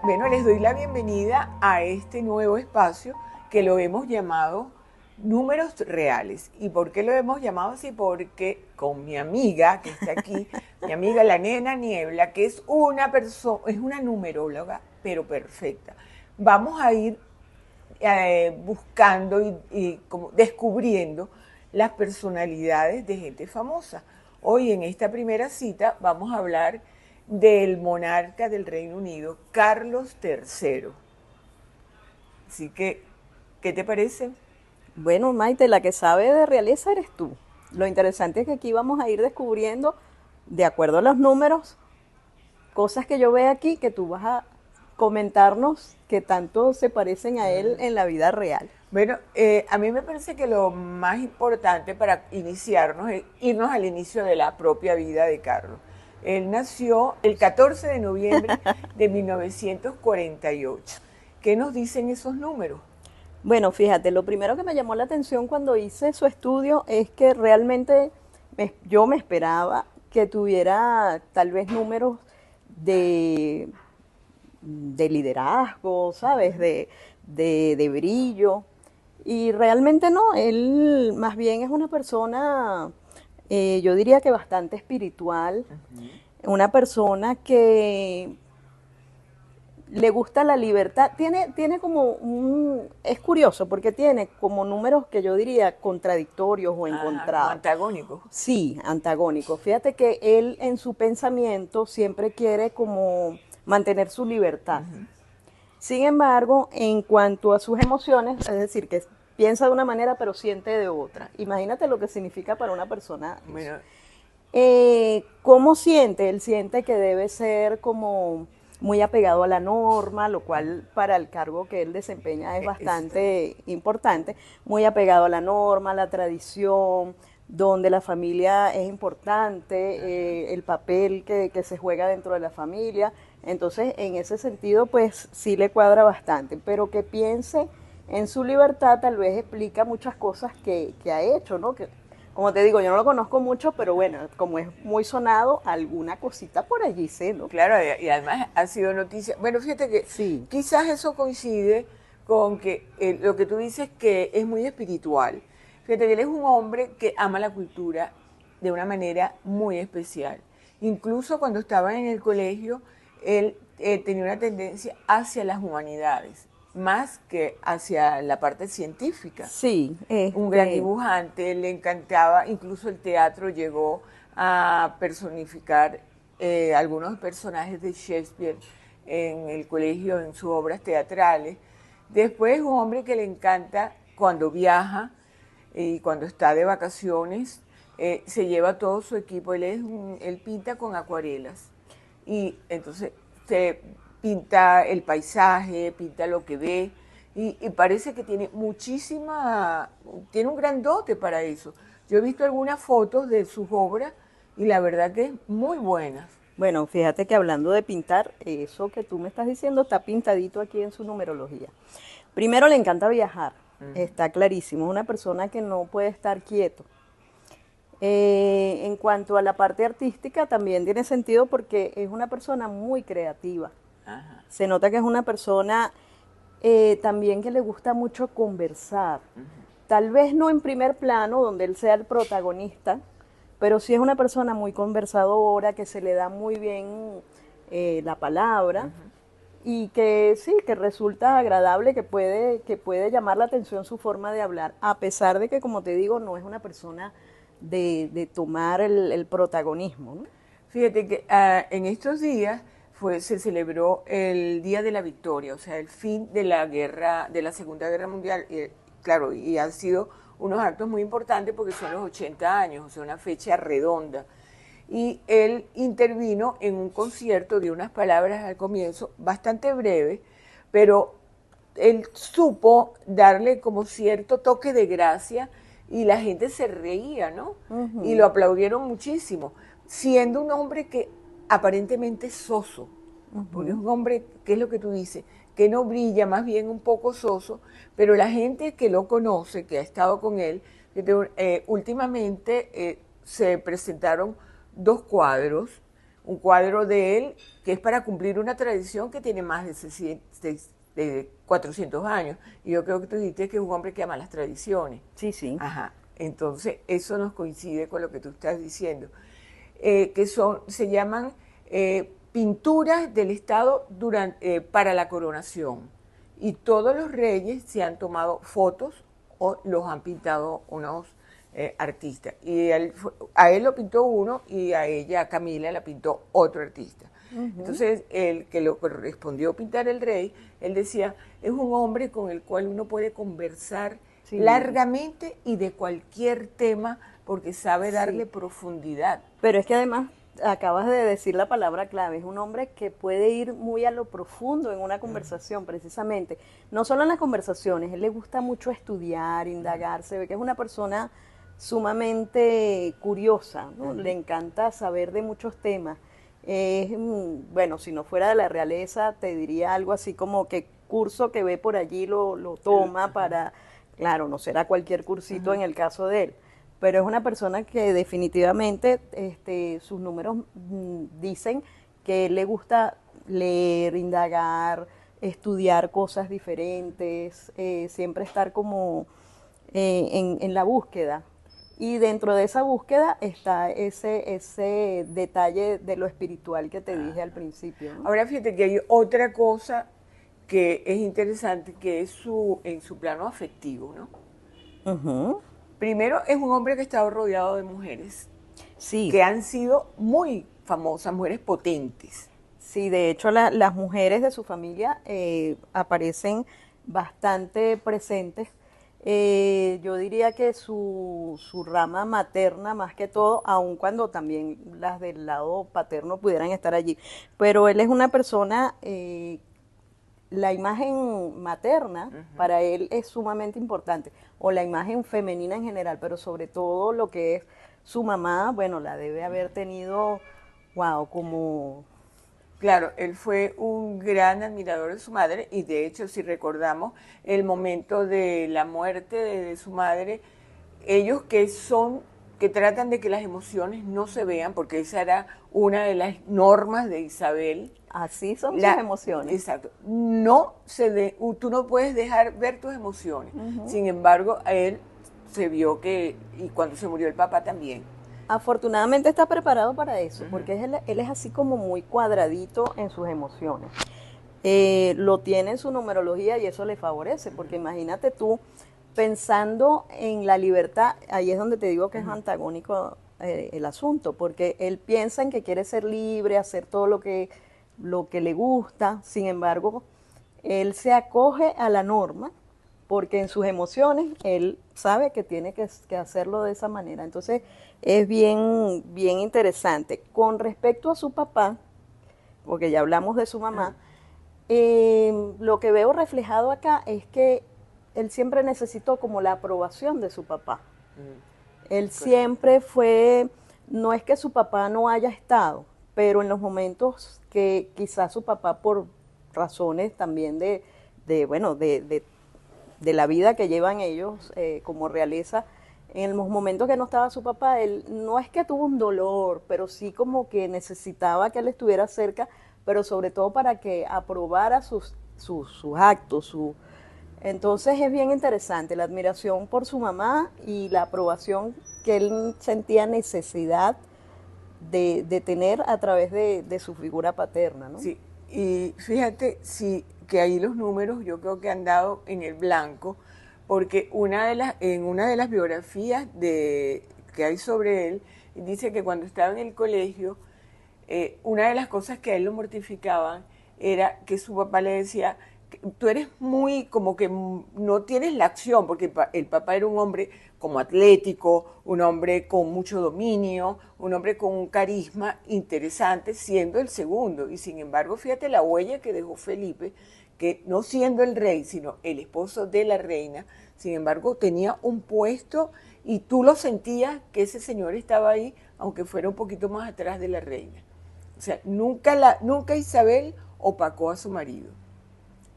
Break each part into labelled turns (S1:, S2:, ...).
S1: Bueno, les doy la bienvenida a este nuevo espacio que lo hemos llamado Números Reales. ¿Y por qué lo hemos llamado así? Porque con mi amiga que está aquí, mi amiga la Nena Niebla, que es una persona, es una numeróloga, pero perfecta. Vamos a ir buscando y como descubriendo las personalidades de gente famosa. Hoy en esta primera cita vamos a hablar del monarca del Reino Unido, Carlos III. Así que, ¿qué te parece?
S2: Bueno, Maite, la que sabe de realeza eres tú. Lo interesante es que aquí vamos a ir descubriendo, de acuerdo a los números, cosas que yo veo aquí que tú vas a comentarnos que tanto se parecen a él en la vida real.
S1: Bueno, a mí me parece que lo más importante para iniciarnos es irnos al inicio de la propia vida de Carlos. Él nació el 14 de noviembre de 1948. ¿Qué nos dicen esos números?
S2: Bueno, fíjate, lo primero que me llamó la atención cuando hice su estudio es que realmente yo me esperaba que tuviera tal vez números de, de liderazgo, ¿sabes? De brillo. Y realmente no, él más bien es una persona, yo diría que bastante espiritual,
S1: Ujú.
S2: una persona que le gusta la libertad. Tiene como un... Es curioso porque tiene como números que yo diría contradictorios o
S1: Ajá, como
S2: encontrados.
S1: antagónico.
S2: Sí, antagónicos. Fíjate que él en su pensamiento siempre quiere como mantener su libertad.
S1: Ujú.
S2: Sin embargo, en cuanto a sus emociones, es decir, que piensa de una manera pero siente de otra. Imagínate lo que significa para una persona eso.
S1: Bueno,
S2: ¿Cómo siente? Él siente que debe ser como muy apegado a la norma, lo cual para el cargo que él desempeña es
S1: es,
S2: bastante importante, muy apegado a la norma, a la tradición, donde la familia es importante, el papel que se juega dentro de la familia. Entonces, en ese sentido, pues sí le cuadra bastante, pero que piense en su libertad tal vez explica muchas cosas que ha hecho, ¿no? Que, como te digo, yo no lo conozco mucho, pero bueno, como es muy sonado, alguna cosita por allí sé, ¿no?
S1: claro, y además ha sido noticia. Bueno, fíjate que
S2: Sí,
S1: quizás eso coincide con que lo que tú dices que es muy espiritual. Fíjate que él es un hombre que ama la cultura de una manera muy especial. Incluso cuando estaba en el colegio, él tenía una tendencia hacia las humanidades, más que hacia la parte científica.
S2: sí,
S1: Un gran dibujante, le encantaba, incluso el teatro llegó a personificar algunos personajes de Shakespeare en el colegio, en sus obras teatrales. Después, un hombre que le encanta cuando viaja y cuando está de vacaciones, se lleva todo su equipo. Él pinta con acuarelas y entonces se pinta el paisaje, pinta lo que ve y parece que tiene tiene un gran dote para eso. Yo he visto algunas fotos de sus obras y la verdad que es muy buenas.
S2: bueno, fíjate que hablando de pintar, eso que tú me estás diciendo está pintadito aquí en su numerología. Primero le encanta viajar,
S1: Ujú.
S2: está clarísimo, es una persona que no puede estar quieto. En cuanto a la parte artística, también tiene sentido porque es una persona muy creativa.
S1: Ajá.
S2: Se nota que es una persona también que le gusta mucho conversar.
S1: Ujú.
S2: Tal vez no en primer plano, donde él sea el protagonista, pero sí es una persona muy conversadora, que se le da muy bien la palabra
S1: Ujú.
S2: y que sí, que resulta agradable, que puede llamar la atención su forma de hablar, a pesar de que, como te digo, no es una persona de tomar el protagonismo, ¿no?
S1: Fíjate que en estos días se celebró el Día de la Victoria, o sea, el fin de la guerra, de la Segunda Guerra Mundial. Claro, y han sido unos actos muy importantes porque son los 80 años, o sea, una fecha redonda. Y él intervino en un concierto, dio unas palabras al comienzo, bastante breves, pero él supo darle como cierto toque de gracia y la gente se reía, ¿no? Y lo aplaudieron muchísimo, siendo un hombre que aparentemente es soso, porque es un hombre, ¿qué es lo que tú dices? Que no brilla, más bien un poco soso, pero la gente que lo conoce, que ha estado con él, últimamente se presentaron dos cuadros, un cuadro de él que es para cumplir una tradición que tiene más de 400 años. Y yo creo que tú dijiste que es un hombre que ama las tradiciones.
S2: Sí, sí.
S1: Ajá. Entonces, eso nos coincide con lo que tú estás diciendo. Se llaman pinturas del Estado para la coronación. Y todos los reyes se han tomado fotos o los han pintado unos artistas. Y a él lo pintó uno y a ella, a Camila, la pintó otro artista. Entonces, el que lo correspondió pintar el rey, él decía, es un hombre con el cual uno puede conversar largamente y de cualquier tema porque sabe darle profundidad.
S2: Pero es que además acabas de decir la palabra clave, es un hombre que puede ir muy a lo profundo en una conversación, precisamente. No solo en las conversaciones, él le gusta mucho estudiar, indagar, se ve que es una persona sumamente curiosa, ¿no? Le encanta saber de muchos temas. Bueno, si no fuera de la realeza, te diría algo así como que curso que ve por allí lo toma para, claro, no será cualquier cursito en el caso de él, pero es una persona que definitivamente sus números dicen que le gusta leer, indagar, estudiar cosas diferentes, siempre estar como en la búsqueda. Y dentro de esa búsqueda está ese detalle de lo espiritual que te dije al principio, ¿no?
S1: Ahora fíjate que hay otra cosa que es interesante, que es en su plano afectivo, ¿no? Primero, es un hombre que ha estado rodeado de mujeres que han sido muy famosas, mujeres potentes.
S2: Sí, de hecho las mujeres de su familia aparecen bastante presentes. Yo diría que su rama materna más que todo, aun cuando también las del lado paterno pudieran estar allí. Pero él es una persona, la imagen materna para él es sumamente importante, o la imagen femenina en general, pero sobre todo lo que es su mamá, bueno, la debe haber tenido, wow, como...
S1: Claro, él fue un gran admirador de su madre y de hecho si recordamos el momento de la muerte de su madre, ellos que tratan de que las emociones no se vean, porque esa era una de las normas de Isabel.
S2: Así son sus emociones.
S1: Exacto. Tú no puedes dejar ver tus emociones. Sin embargo, a él se vio y cuando se murió el papá también.
S2: Afortunadamente está preparado para eso, porque él es así como muy cuadradito en sus emociones. Lo tiene en su numerología y eso le favorece, porque imagínate tú pensando en la libertad, ahí es donde te digo que es antagónico el asunto, porque él piensa en que quiere ser libre, hacer todo lo que le gusta, sin embargo, él se acoge a la norma, porque en sus emociones él sabe que tiene que hacerlo de esa manera. Entonces es bien, bien interesante. Con respecto a su papá, porque ya hablamos de su mamá, lo que veo reflejado acá es que él siempre necesitó como la aprobación de su papá. Él siempre fue, no es que su papá no haya estado, pero en los momentos que quizás su papá por razones también de la vida que llevan ellos como realeza, en los momentos que no estaba su papá, él no es que tuvo un dolor, pero sí como que necesitaba que él estuviera cerca, pero sobre todo para que aprobara sus actos. Entonces es bien interesante la admiración por su mamá y la aprobación que él sentía necesidad de tener a través de su figura paterna, ¿no?
S1: Sí, y fíjate que ahí los números yo creo que han dado en el blanco, porque en una de las biografías que hay sobre él, dice que cuando estaba en el colegio, una de las cosas que a él lo mortificaban era que su papá le decía, tú eres muy, como que no tienes la acción, porque el papá era un hombre como atlético, un hombre con mucho dominio, un hombre con un carisma interesante, siendo el segundo. Y sin embargo, fíjate la huella que dejó Felipe, que no siendo el rey, sino el esposo de la reina, sin embargo, tenía un puesto y tú lo sentías que ese señor estaba ahí, aunque fuera un poquito más atrás de la reina. O sea, nunca Isabel opacó a su marido.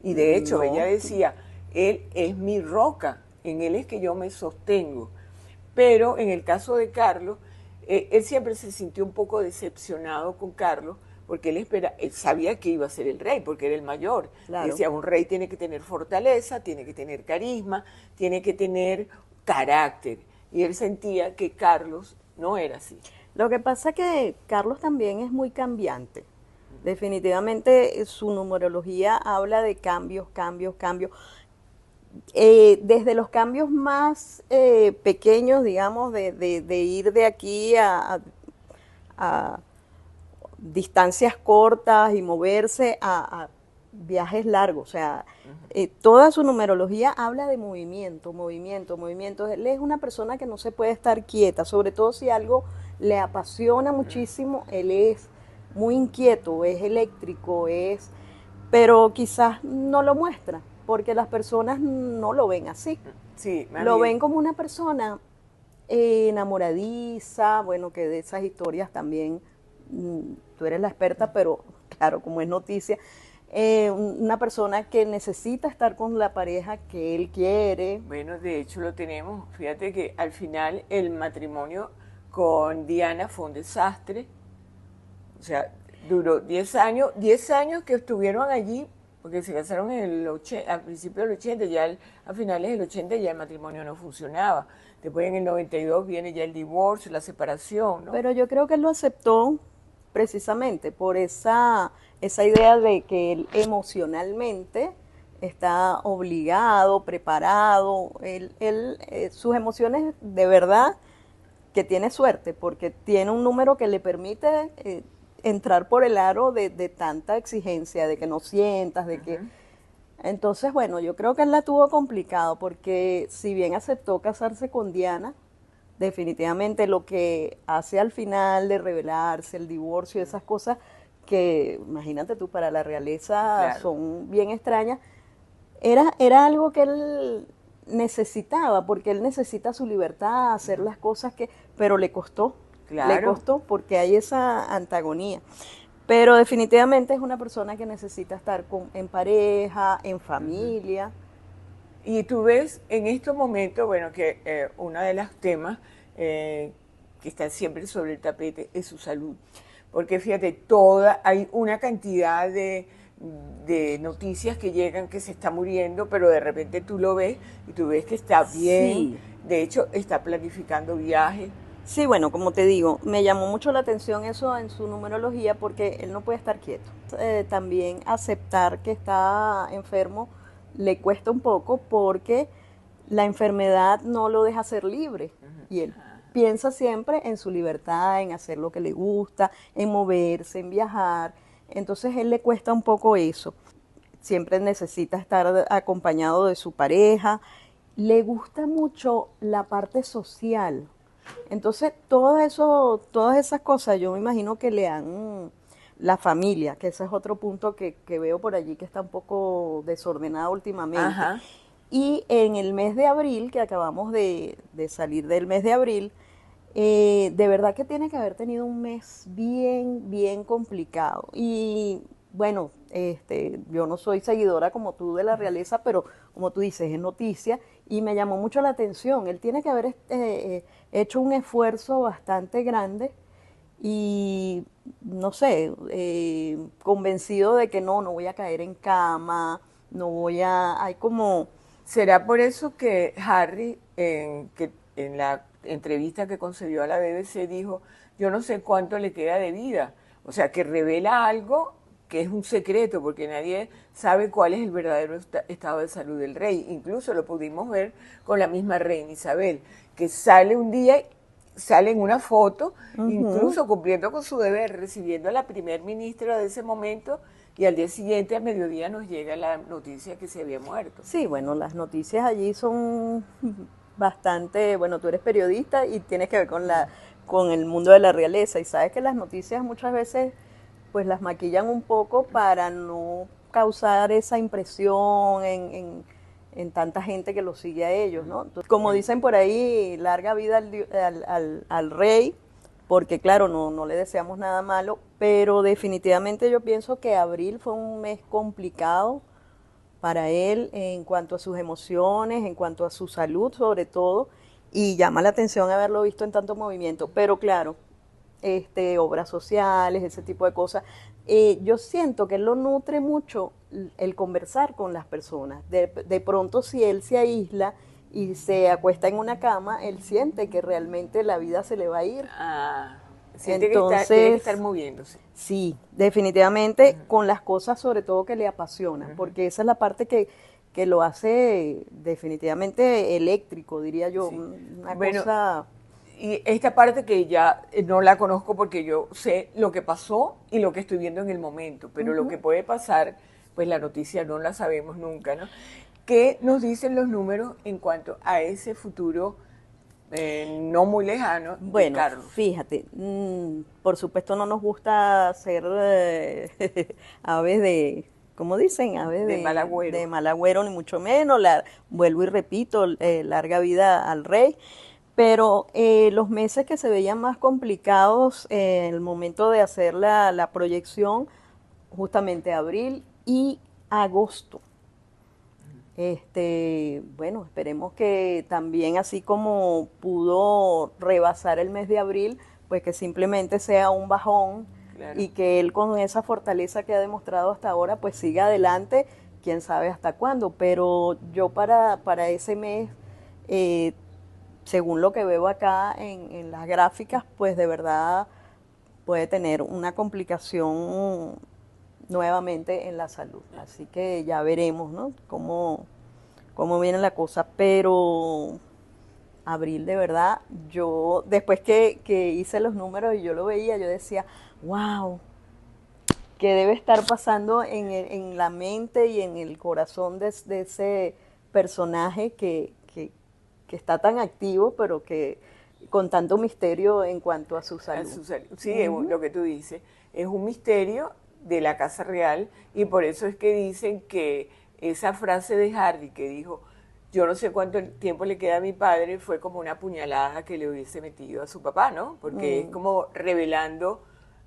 S1: Y de hecho, ella decía, él es mi roca, en él es que yo me sostengo. Pero en el caso de Carlos, él siempre se sintió un poco decepcionado con Carlos, porque él sabía que iba a ser el rey, porque era el mayor.
S2: Claro.
S1: Decía, un rey tiene que tener fortaleza, tiene que tener carisma, tiene que tener carácter. Y él sentía que Carlos no era así.
S2: Lo que pasa que Carlos también es muy cambiante. Definitivamente su numerología habla de cambios, cambios, cambios. Desde los cambios más pequeños, digamos, de ir de aquí a distancias cortas y moverse a viajes largos. O sea, toda su numerología habla de movimiento, movimiento, movimiento. Él es una persona que no se puede estar quieta, sobre todo si algo le apasiona muchísimo. Él es muy inquieto, es eléctrico, pero quizás no lo muestra, porque las personas no lo ven así.
S1: Sí,
S2: lo ven como una persona enamoradiza, bueno, que de esas historias también tú eres la experta, pero claro, como es noticia, una persona que necesita estar con la pareja que él quiere.
S1: Bueno, de hecho lo tenemos. Fíjate que al final el matrimonio con Diana fue un desastre. O sea, duró 10 años que estuvieron allí, porque se casaron al principio del 80, a finales del 80 ya el matrimonio no funcionaba. Después en el 92 viene ya el divorcio, la separación, ¿no?
S2: Pero yo creo que él lo aceptó precisamente por esa idea de que él emocionalmente está obligado, preparado. Sus emociones de verdad que tiene suerte, porque tiene un número que le permite entrar por el aro de tanta exigencia, de que no sientas, de que... Entonces, bueno, yo creo que él la tuvo complicado, porque si bien aceptó casarse con Diana, definitivamente lo que hace al final de revelarse, el divorcio, esas cosas que, imagínate tú, para la realeza
S1: Claro.
S2: son bien extrañas, era algo que él necesitaba, porque él necesita su libertad, hacer las cosas pero le costó.
S1: Claro.
S2: Le costó porque hay esa antagonía. Pero definitivamente es una persona que necesita estar en pareja, en familia.
S1: Y tú ves en estos momentos, bueno, que uno de los temas que están siempre sobre el tapete es su salud. Porque fíjate, hay una cantidad de noticias que llegan que se está muriendo, pero de repente tú lo ves y tú ves que está bien.
S2: Sí.
S1: De hecho, está planificando viajes.
S2: Sí, bueno, como te digo, me llamó mucho la atención eso en su numerología, porque él no puede estar quieto. También aceptar que está enfermo le cuesta un poco, porque la enfermedad no lo deja ser libre. Y él piensa siempre en su libertad, en hacer lo que le gusta, en moverse, en viajar. Entonces él le cuesta un poco eso. Siempre necesita estar acompañado de su pareja. Le gusta mucho la parte social. Entonces, todas esas cosas, yo me imagino que le han, la familia, que ese es otro punto que veo por allí que está un poco desordenada últimamente.
S1: Ajá.
S2: Y en el mes de abril, que acabamos de salir del mes de abril, de verdad que tiene que haber tenido un mes bien, bien complicado. Y bueno, yo no soy seguidora como tú de la realeza, pero como tú dices, es noticia y me llamó mucho la atención. Él tiene que haber hecho un esfuerzo bastante grande y, no sé, convencido de que no voy a caer en cama, hay como...
S1: ¿Será por eso que Harry, que en la entrevista que concedió a la BBC, dijo, yo no sé cuánto le queda de vida? O sea, que revela algo que es un secreto, porque nadie sabe cuál es el verdadero estado de salud del rey. Incluso lo pudimos ver con la misma reina Isabel, que sale un día, sale en una foto, incluso cumpliendo con su deber, recibiendo a la primer ministra de ese momento, y al día siguiente, al mediodía, nos llega la noticia que se había muerto.
S2: Sí, bueno, las noticias allí son bastante, bueno, tú eres periodista y tienes que ver con el mundo de la realeza, y sabes que las noticias muchas veces pues las maquillan un poco para no causar esa impresión en tanta gente que lo sigue a ellos, ¿no? Entonces, como dicen por ahí, larga vida al rey, porque claro, no le deseamos nada malo, pero definitivamente yo pienso que abril fue un mes complicado para él en cuanto a sus emociones, en cuanto a su salud sobre todo, y llama la atención haberlo visto en tanto movimiento, pero claro, obras sociales, ese tipo de cosas. Yo siento que él lo nutre mucho el conversar con las personas. De pronto, si él se aísla y se acuesta en una cama, él siente que realmente la vida se le va a ir.
S1: Ah, siente que tiene que estar
S2: Entonces,
S1: moviéndose.
S2: sí, definitivamente con las cosas sobre todo que le apasionan, porque esa es la parte que lo hace definitivamente eléctrico, diría yo,
S1: Sí.
S2: una
S1: Bueno,
S2: cosa.
S1: y esta parte que ya no la conozco porque yo sé lo que pasó y lo que estoy viendo en el momento, pero lo que puede pasar, pues la noticia no la sabemos nunca, ¿no? ¿Qué nos dicen los números en cuanto a ese futuro no muy lejano de
S2: Bueno,
S1: Carlos?
S2: fíjate, por supuesto no nos gusta ser aves de, ¿cómo dicen? Aves
S1: De mal
S2: de
S1: agüero.
S2: mal agüero, ni mucho menos. Vuelvo y repito, larga vida al rey. Pero los meses que se veían más complicados en el momento de hacer la proyección, justamente abril y agosto. Bueno, esperemos que también así como pudo rebasar el mes de abril, pues que simplemente sea un bajón
S1: Claro.
S2: y que él con esa fortaleza que ha demostrado hasta ahora, pues siga adelante, quién sabe hasta cuándo, pero yo para ese mes, eh, según lo que veo acá en las gráficas, pues de verdad puede tener una complicación nuevamente en la salud. Así que ya veremos, ¿no? Cómo viene la cosa. Pero abril, de verdad, yo, después que hice los números y yo lo veía, yo decía, wow, ¿qué debe estar pasando en la mente y en el corazón de ese personaje que está tan activo, pero que con tanto misterio en cuanto a su salud?
S1: Sí, es lo que tú dices. Es un misterio de la Casa Real y por eso es que dicen que esa frase de Harry que dijo, yo no sé cuánto tiempo le queda a mi padre, fue como una puñalada que le hubiese metido a su papá, ¿no? Porque es como revelando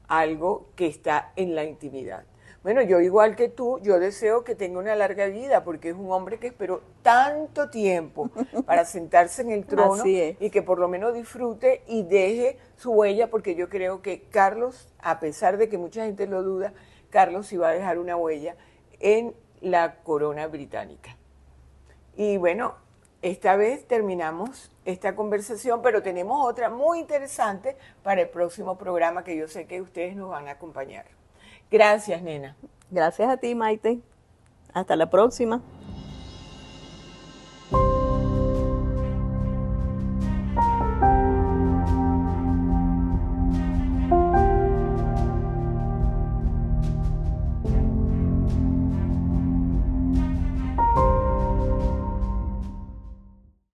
S1: algo que está en la intimidad. Bueno, yo igual que tú, yo deseo que tenga una larga vida porque es un hombre que esperó tanto tiempo para sentarse en el trono
S2: Así es.
S1: y que por lo menos disfrute y deje su huella porque yo creo que Carlos, a pesar de que mucha gente lo duda, Carlos sí va a dejar una huella en la corona británica. Y bueno, esta vez terminamos esta conversación, pero tenemos otra muy interesante para el próximo programa que yo sé que ustedes nos van a acompañar. Gracias, nena.
S2: Gracias a ti, Maite. Hasta la próxima.